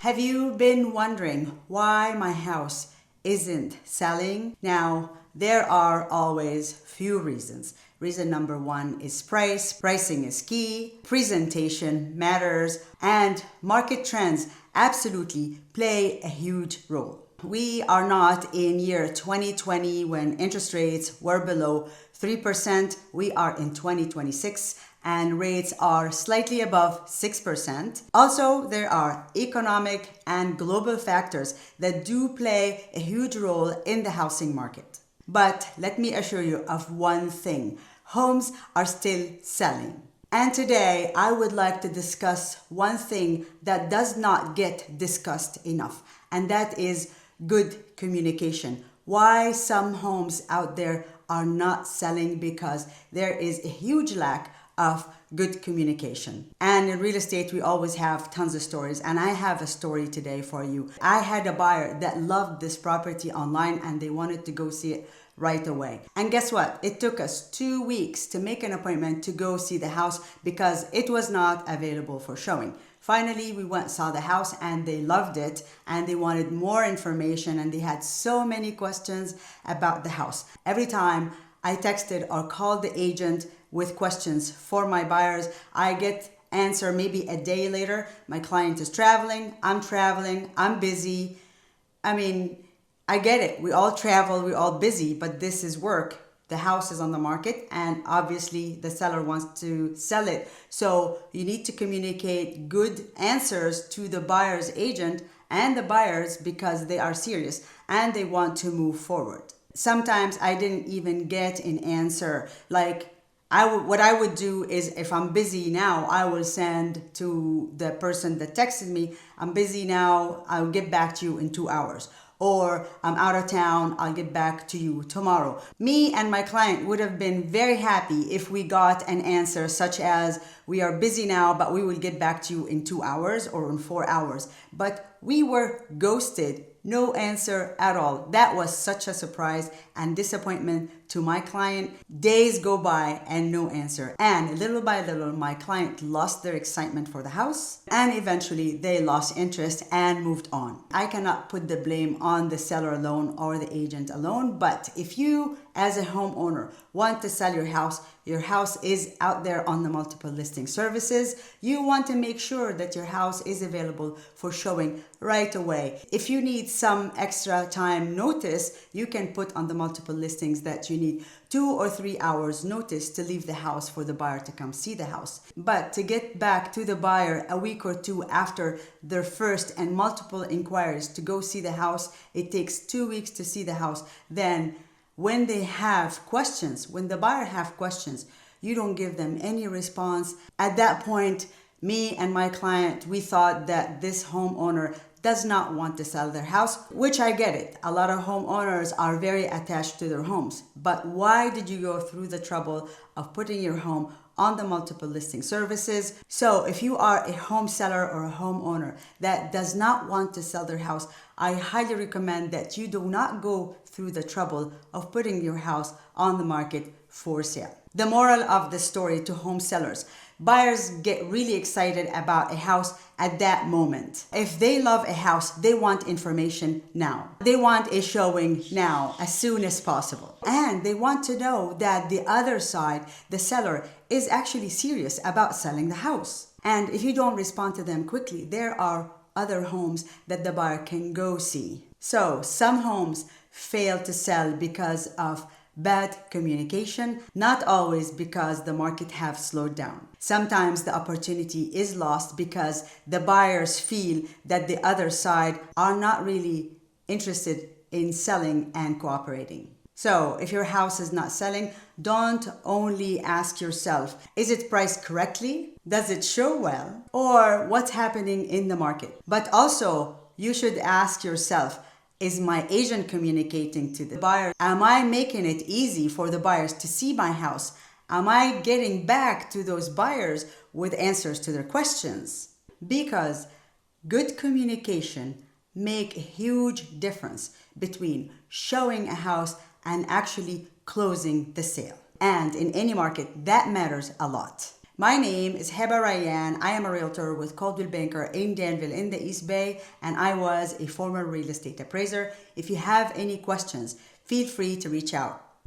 Have you been wondering why my house isn't selling? Now, there are always few reasons. Reason number one is price. Pricing is key. Presentation matters. And market trends absolutely play a huge role. We are not in year 2020 when interest rates were below 3%. We are in 2026 and rates are slightly above 6%. Also, there are economic and global factors that do play a huge role in the housing market. But let me assure you of one thing: homes are still selling. And today I would like to discuss one thing that does not get discussed enough, and that is good communication. Why some homes out there are not selling: because there is a huge lack of good communication. And in real estate, we always have tons of stories. And I have a story today for you. I had a buyer that loved this property online and they wanted to go see it right away. And guess what? It took us 2 weeks to make an appointment to go see the house because it was not available for showing. Finally, we went, saw the house, and they loved it and they wanted more information and they had so many questions about the house. Every time I texted or called the agent with questions for my buyers, I get answer maybe a day later. My client is traveling, I'm busy. I mean, I get it. We all travel, we're all busy, but this is work. The house is on the market and obviously the seller wants to sell it. So you need to communicate good answers to the buyer's agent and the buyers because they are serious and they want to move forward. Sometimes I didn't even get an answer. Like what I would do is, if I'm busy now, I will send to the person that texted me, I'm busy now, I'll get back to you in 2 hours. Or I'm out of town, I'll get back to you tomorrow. Me and my client would have been very happy if we got an answer such as, we are busy now, but we will get back to you in 2 hours or in 4 hours. But we were ghosted. No answer at all. That was such a surprise and disappointment to my client. Days go by and no answer. And little by little, my client lost their excitement for the house and eventually they lost interest and moved on. I cannot put the blame on the seller alone or the agent alone, but if you as a homeowner want to sell your house is out there on the multiple listing services, you want to make sure that your house is available for showing right away. If you need some extra time notice, you can put on the multiple listings that you need 2 or 3 hours notice to leave the house for the buyer to come see the house. But to get back to the buyer a week or two after their first and multiple inquiries to go see the house, it takes 2 weeks to see the house. Then when they have questions, when the buyer have questions, you don't give them any response. At that point, me and my client, we thought that this homeowner does not want to sell their house, which I get it. A lot of homeowners are very attached to their homes. But why did you go through the trouble of putting your home on the multiple listing services? So if you are a home seller or a homeowner that does not want to sell their house, I highly recommend that you do not go through the trouble of putting your house on the market for sale. The moral of the story to home sellers: buyers get really excited about a house at that moment. If they love a house, they want information now. They want a showing now, as soon as possible. And they want to know that the other side, the seller, is actually serious about selling the house. And if you don't respond to them quickly, there are other homes that the buyer can go see. So some homes fail to sell because of bad communication, not always because the market have slowed down. Sometimes the opportunity is lost because the buyers feel that the other side are not really interested in selling and cooperating. So if your house is not selling, don't only ask yourself, is it priced correctly? Does it show well? Or what's happening in the market? But also, you should ask yourself, is my agent communicating to the buyer? Am I making it easy for the buyers to see my house? Am I getting back to those buyers with answers to their questions? Because good communication make a huge difference between showing a house and actually closing the sale. And in any market, that matters a lot. My name is Heba Rayan. I am a realtor with Coldwell Banker in Danville in the East Bay, and I was a former real estate appraiser. If you have any questions, feel free to reach out.